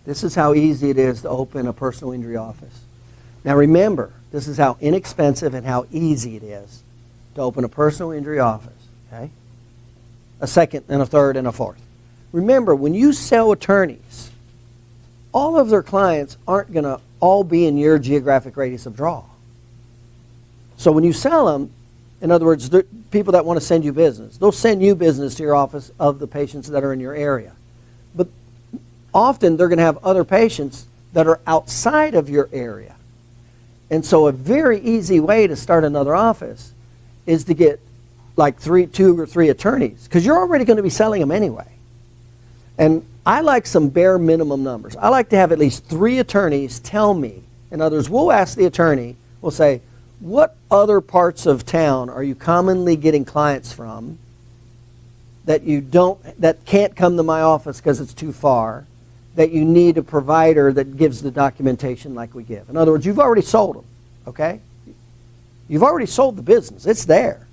This is how easy it is to open a personal injury office. Now remember, this is how inexpensive and how easy it is to open a personal injury office. Okay? A second and a third and a fourth. Remember, when you sell attorneys, all of their clients aren't going to all be in your geographic radius of draw. So when you sell them, in other words, people that want to send you business, they'll send you business to your office of the patients that are in your area. But often they're going to have other patients that are outside of your area. And so a very easy way to start another office is to get like 2 or 3 attorneys, because you're already going to be selling them anyway. And I like some bare minimum numbers. I like to have at least 3 attorneys tell me. In other words, we'll ask the attorney, we'll say, what other parts of town are you commonly getting clients from that can't come to my office because it's too far, that you need a provider that gives the documentation like we give? In other words, you've already sold them, okay? You've already sold the business. It's there.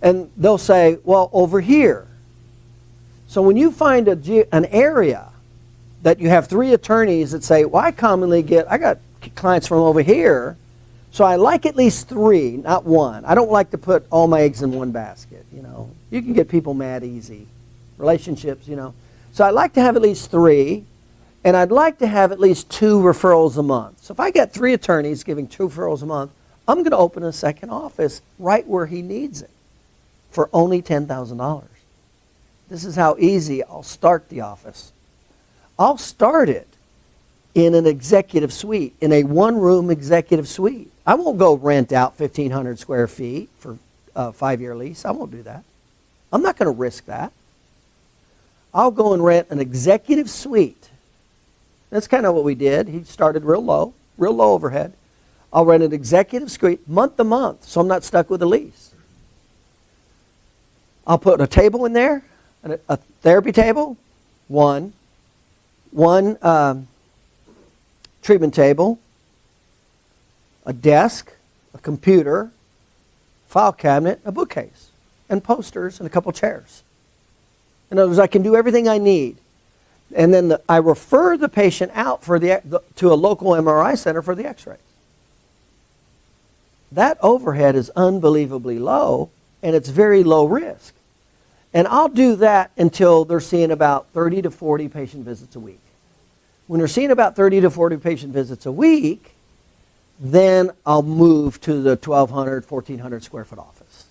And they'll say, well, over here. So when you find an area that you have 3 attorneys that say, well, I got clients from over here, so I like at least 3, not 1. I don't like to put all my eggs in one basket, you know. You can get people mad easy. Relationships, you know. So I'd like to have at least 3, and I'd like to have at least 2 referrals a month. So if I get 3 attorneys giving 2 referrals a month, I'm going to open a second office right where he needs it for only $10,000. This is how easy I'll start the office. I'll start it in an executive suite, in a 1-room executive suite. I won't go rent out 1,500 square feet for a 5-year lease. I won't do that. I'm not going to risk that. I'll go and rent an executive suite. That's kind of what we did. He started real low overhead. I'll rent an executive suite month to month, so I'm not stuck with a lease. I'll put a table in there, a therapy table, one treatment table, a desk, a computer, file cabinet, a bookcase, and posters, and a couple chairs. In other words, I can do everything I need. And then I refer the patient out to a local MRI center for the x-rays. That overhead is unbelievably low, and it's very low risk. And I'll do that until they're seeing about 30 to 40 patient visits a week. When they're seeing about 30 to 40 patient visits a week, then I'll move to the 1,200, 1,400 square foot office.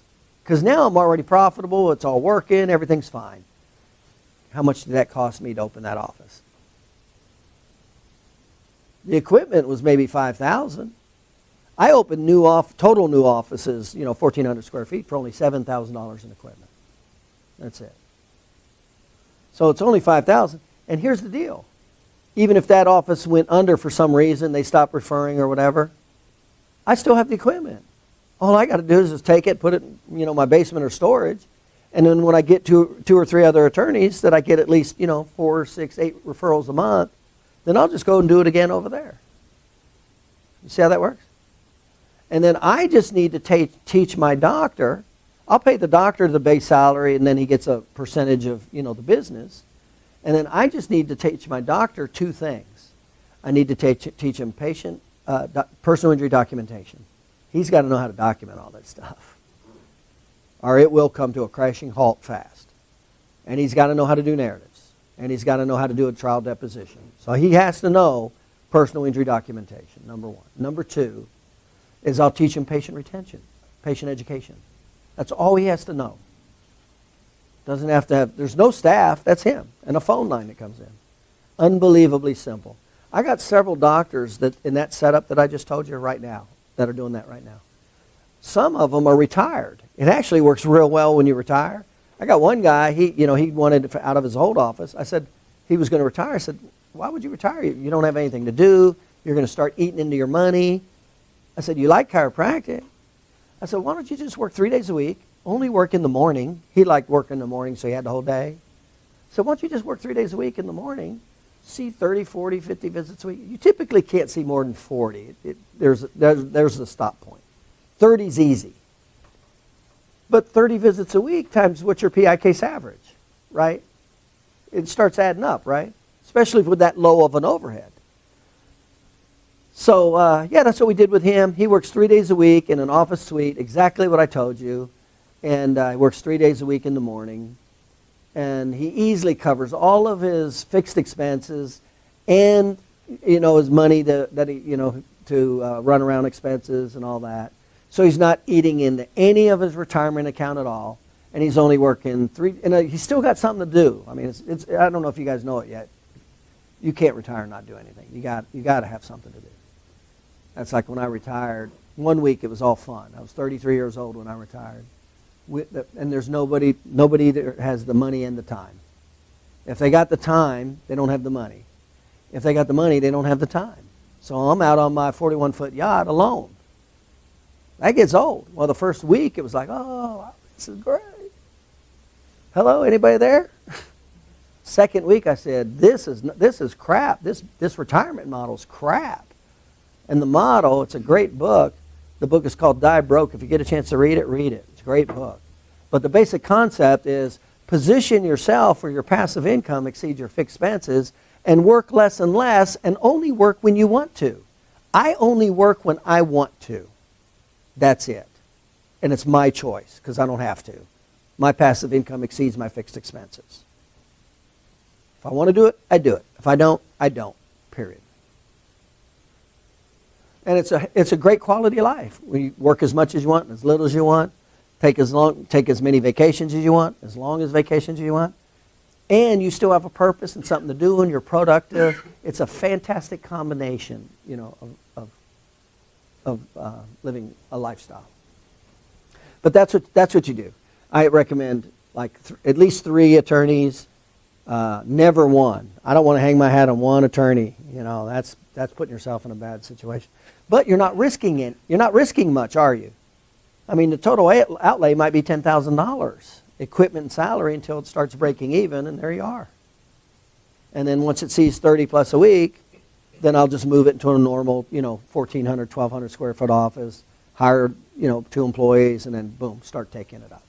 Because now I'm already profitable, it's all working, everything's fine. How much did that cost me to open that office? The equipment was maybe $5,000. I opened total new offices, 1,400 square feet for only $7,000 in equipment. That's it. So it's only $5,000. And here's the deal. Even if that office went under for some reason, they stopped referring or whatever, I still have the equipment. All I got to do is just take it, put it in my basement or storage, and then when I get two or 3 other attorneys that I get at least 4, 6, 8 referrals a month, then I'll just go and do it again over there. You see how that works? And then I just need to teach my doctor. I'll pay the doctor the base salary, and then he gets a percentage of the business. And then I just need to teach my doctor 2 things. I need to teach him personal injury documentation. He's got to know how to document all that stuff, or it will come to a crashing halt fast. And he's got to know how to do narratives, and he's got to know how to do a trial deposition. So he has to know personal injury documentation, number 1. Number 2 is I'll teach him patient retention, patient education. That's all he has to know. Doesn't have to have, there's no staff, that's him, and a phone line that comes in. Unbelievably simple. I got several doctors that in that setup that I just told you right now, that are doing that right now. Some of them are retired. It actually works real well when you retire. I got one guy, he wanted out of his old office. I said he was going to retire. I said, why would you retire? You don't have anything to do. You're going to start eating into your money. I said, you like chiropractic? I said, why don't you just work 3 days a week, only work in the morning. He liked working in the morning, so he had the whole day. So why don't you just work 3 days a week in the morning, see 30, 40, 50 visits a week. You typically can't see more than 40. There's the stop point. 30's easy. But 30 visits a week times what's your PI case average, right? It starts adding up, right? especially with that low of an overhead. So, yeah, that's what we did with him. He works 3 days a week in an office suite, exactly what I told you. And he works 3 days a week in the morning. And he easily covers all of his fixed expenses and, his money that he, to run around expenses and all that. So he's not eating into any of his retirement account at all. And he's only working he's still got something to do. I mean, I don't know if you guys know it yet. You can't retire and not do anything. You got to have something to do. That's like when I retired. 1 week it was all fun. I was 33 years old when I retired. And there's nobody that has the money and the time. If they got the time, they don't have the money. If they got the money, they don't have the time. So I'm out on my 41-foot yacht alone. That gets old. Well, the first week it was like, oh, this is great. Hello, anybody there? Second week I said, this is crap. This retirement model's crap. And the model, it's a great book. The book is called Die Broke. If you get a chance to read it, read it. It's a great book. But the basic concept is position yourself where your passive income exceeds your fixed expenses and work less and less and only work when you want to. I only work when I want to. That's it. And it's my choice because I don't have to. My passive income exceeds my fixed expenses. If I want to do it, I do it. If I don't, I don't. Period. And it's a great quality of life. We work as much as you want and as little as you want. Take as many vacations as you want, as long as vacations as you want. And you still have a purpose and something to do and you're productive. It's a fantastic combination, of living a lifestyle. But that's what you do. I recommend at least 3 attorneys, never one. I don't want to hang my hat on one attorney. That's putting yourself in a bad situation. But you're not risking it. You're not risking much, are you? I mean, the total outlay might be $10,000, equipment and salary until it starts breaking even, and there you are. And then once it sees 30 plus a week, then I'll just move it into a normal, 1,400, 1,200 square foot office, hire, 2 employees, and then boom, start taking it up.